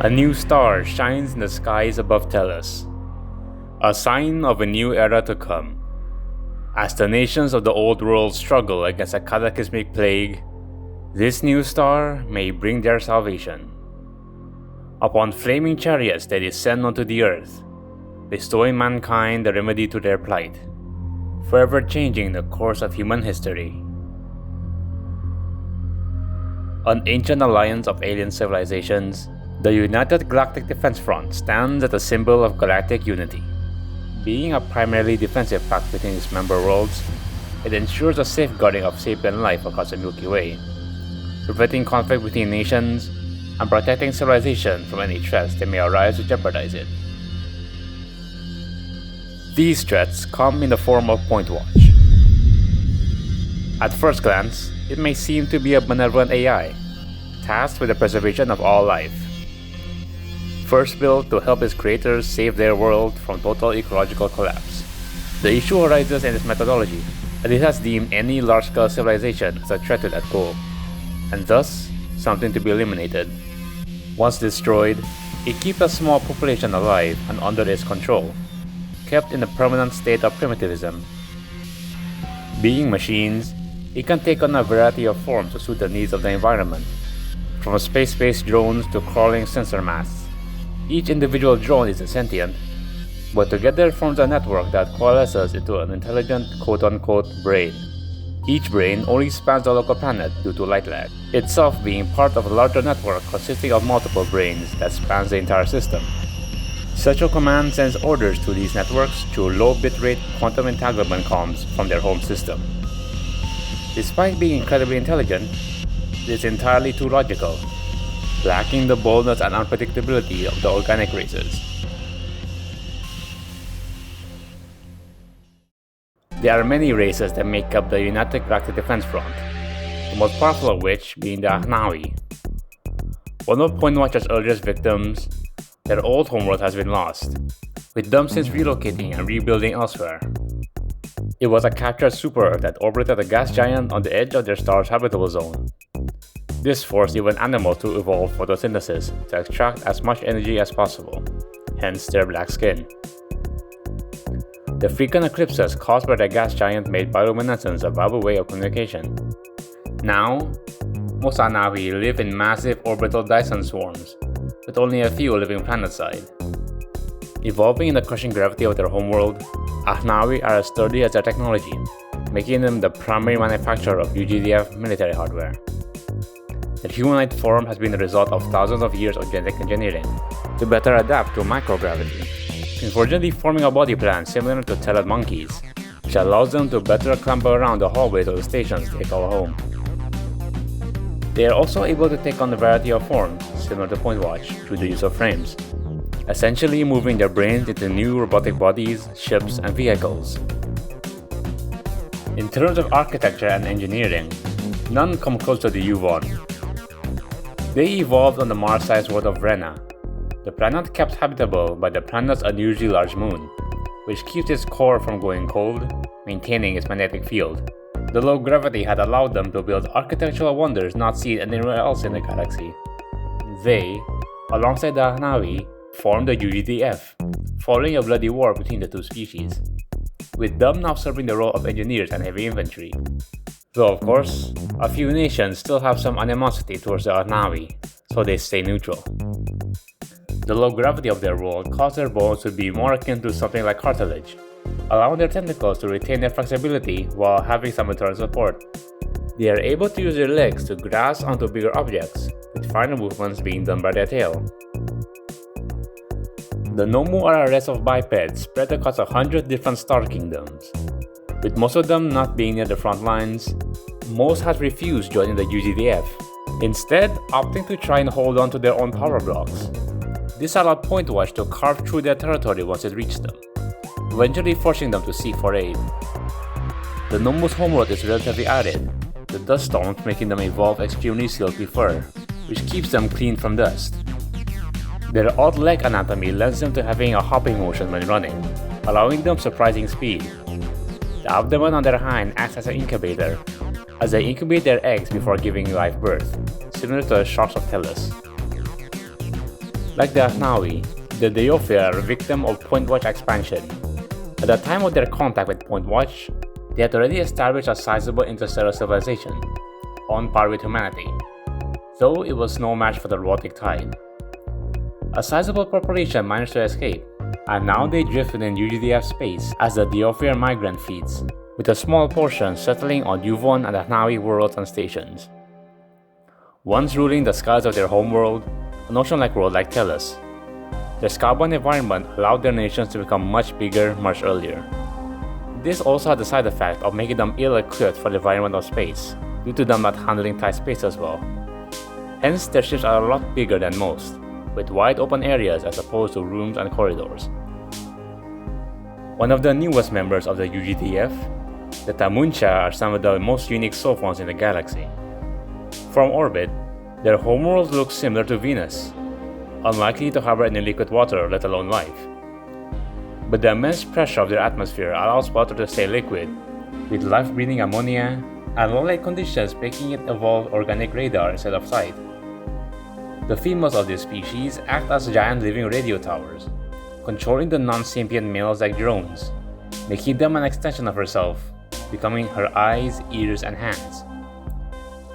A new star shines in the skies above Tellus, a sign of a new era to come. As the nations of the old world struggle against a cataclysmic plague, this new star may bring their salvation. Upon flaming chariots they descend onto the earth, bestowing mankind the remedy to their plight, forever changing the course of human history. An ancient alliance of alien civilizations, the United Galactic Defense Front stands as a symbol of galactic unity. Being a primarily defensive pact between its member worlds, it ensures the safeguarding of sapient life across the Milky Way, preventing conflict between nations and protecting civilization from any threats that may arise to jeopardize it. These threats come in the form of Point Watch. At first glance, it may seem to be a benevolent AI, tasked with the preservation of all life. First built to help its creators save their world from total ecological collapse, the issue arises in its methodology, that it has deemed any large-scale civilization as a threat to that goal, and thus something to be eliminated. Once destroyed, it keeps a small population alive and under its control, kept in a permanent state of primitivism. Being machines, it can take on a variety of forms to suit the needs of the environment, from space-based drones to crawling sensor masts. Each individual drone is sentient, but together forms a network that coalesces into an intelligent quote-unquote brain. Each brain only spans the local planet due to light lag, itself being part of a larger network consisting of multiple brains that spans the entire system. Central Command sends orders to these networks through low bitrate quantum entanglement comms from their home system. Despite being incredibly intelligent, it is entirely too logical, lacking the boldness and unpredictability of the organic races. There are many races that make up the United Galactic Defense Front, the most powerful of which being the Anawi. One of Point Watcher's earliest victims, their old homeworld has been lost, with them since relocating and rebuilding elsewhere. It was a captured super Earth that orbited a gas giant on the edge of their star's habitable zone. This forced even animals to evolve photosynthesis to extract as much energy as possible, hence their black skin. The frequent eclipses caused by the gas giant made bioluminescence a viable way of communication. Now, most Anawi live in massive orbital Dyson swarms, with only a few living planetside. Evolving in the crushing gravity of their homeworld, Anawi are as sturdy as their technology, making them the primary manufacturer of UGDF military hardware. Their humanoid form has been the result of thousands of years of genetic engineering to better adapt to microgravity, unfortunately forming a body plan similar to tethered monkeys, which allows them to better clamber around the hallways of the stations they call home. They are also able to take on a variety of forms, similar to Point Watch, through the use of frames, essentially moving their brains into new robotic bodies, ships, and vehicles. In terms of architecture and engineering, none come close to the Yuvon. They evolved on the Mars-sized world of Vrena, the planet kept habitable by the planet's unusually large moon, which keeps its core from going cold, maintaining its magnetic field. The low gravity had allowed them to build architectural wonders not seen anywhere else in the galaxy. They, alongside the Anawi, formed the UGDF, following a bloody war between the two species, with them now serving the role of engineers and heavy infantry. Though of course, a few nations still have some animosity towards the Anawi, so they stay neutral. The low gravity of their world caused their bones to be more akin to something like cartilage, allowing their tentacles to retain their flexibility while having some internal support. They are able to use their legs to grasp onto bigger objects, with finer movements being done by their tail. The Nomu are a race of bipeds spread across 100 different star kingdoms. With most of them not being near the front lines, most have refused joining the UGDF, instead opting to try and hold on to their own power blocks. This allowed Point Watch to carve through their territory once it reached them, eventually forcing them to seek for aid. The Nomu's homeworld is relatively arid, the dust storms making them evolve extremely silky fur, which keeps them clean from dust. Their odd leg anatomy lends them to having a hopping motion when running, allowing them surprising speed. The abdomen on their hind acts as an incubator, as they incubate their eggs before giving live birth, similar to the sharks of Tellus. Like the Anawi, the Deopia are a victim of Point Watch expansion. At the time of their contact with Point Watch, they had already established a sizable interstellar civilization, on par with humanity, though it was no match for the robotic tide. A sizable population managed to escape, and now they drift within UGDF space as the Deopia migrant feeds, with a small portion settling on Yuvon and Anawi worlds and stations. Once ruling the skies of their homeworld, an ocean-like world like Tellus, their carbon environment allowed their nations to become much bigger much earlier. This also had the side effect of making them ill-equipped for the environment of space, due to them not handling tight space as well. Hence, their ships are a lot bigger than most, with wide open areas as opposed to rooms and corridors. One of the newest members of the UGDF, the Tamunsha, are some of the most unique Sophonts in the galaxy. From orbit, their homeworld looks similar to Venus, unlikely to harbor any liquid water, let alone life. But the immense pressure of their atmosphere allows water to stay liquid, with life-breathing ammonia and low-light conditions making it evolve organic radar instead of sight. The females of this species act as giant living radio towers, controlling the non-sentient males like drones, making them an extension of herself, becoming her eyes, ears, and hands.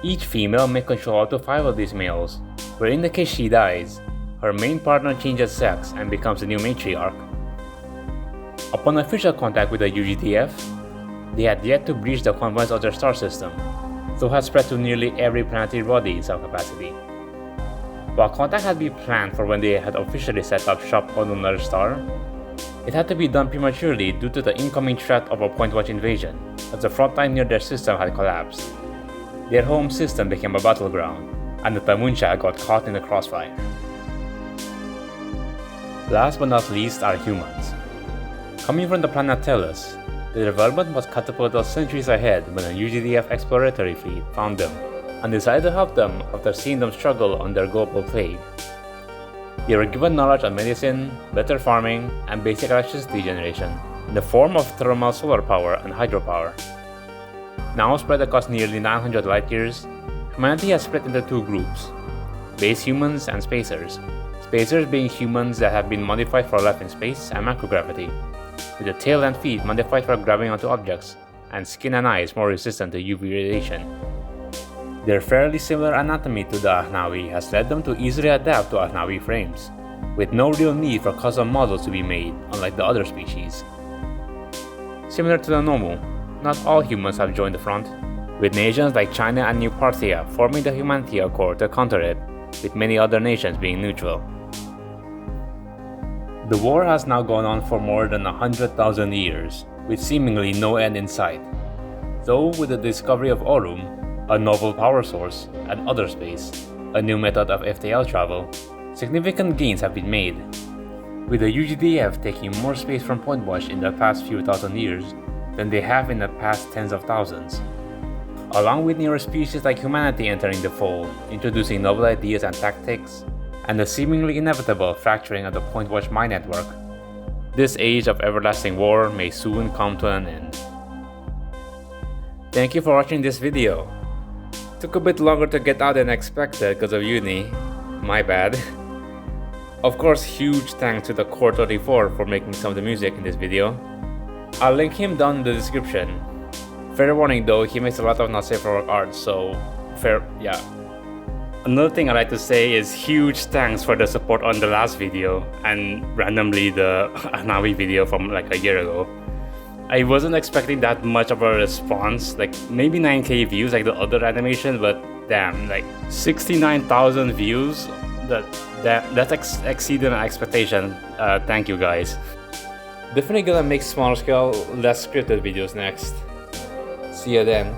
Each female may control up to 5 of these males, where in the case she dies, her main partner changes sex and becomes the new matriarch. Upon official contact with the UGDF, they had yet to breach the confines of their star system, though had spread to nearly every planetary body in some capacity. While contact had been planned for when they had officially set up shop on another star, it had to be done prematurely due to the incoming threat of a Point Watch invasion, as the front line near their system had collapsed. Their home system became a battleground, and the Tamunsha got caught in the crossfire. Last but not least are humans. Coming from the planet Tellus, the development was catapulted centuries ahead when a UGDF exploratory fleet found them and decided to help them after seeing them struggle on their global plague. They were given knowledge on medicine, better farming, and basic electricity generation in the form of thermal solar power and hydropower. Now spread across nearly 900 light years, humanity has split into 2 groups: base humans and spacers. Spacers being humans that have been modified for life in space and microgravity, with the tail and feet modified for grabbing onto objects, and skin and eyes more resistant to UV radiation. Their fairly similar anatomy to the Anawi has led them to easily adapt to Anawi frames, with no real need for custom models to be made, unlike the other species. Similar to the Nomu, not all humans have joined the front, with nations like China and New Parthia forming the Humanity Accord to counter it, with many other nations being neutral. The war has now gone on for more than 100,000 years, with seemingly no end in sight. Though with the discovery of Aurum, a novel power source, and other space, a new method of FTL travel, significant gains have been made, with the UGDF taking more space from Point Watch in the past few thousand years than they have in the past tens of thousands. Along with newer species like humanity entering the fold, introducing novel ideas and tactics, and the seemingly inevitable fracturing of the Point Watch mind network, this age of everlasting war may soon come to an end. Thank you for watching this video. Took a bit longer to get out than expected because of uni, my bad. Of course, huge thanks to the Core 34 for making some of the music in this video. I'll link him down in the description. Fair warning though, he makes a lot of not safe for work art, so yeah. Another thing I like to say is huge thanks for the support on the last video and randomly the Anawi video from like a year ago. I wasn't expecting that much of a response, like maybe 9k views like the other animation, but damn, like 69,000 views, that exceeded my expectation. Thank you guys. Definitely gonna make smaller scale, less scripted videos next. See you then.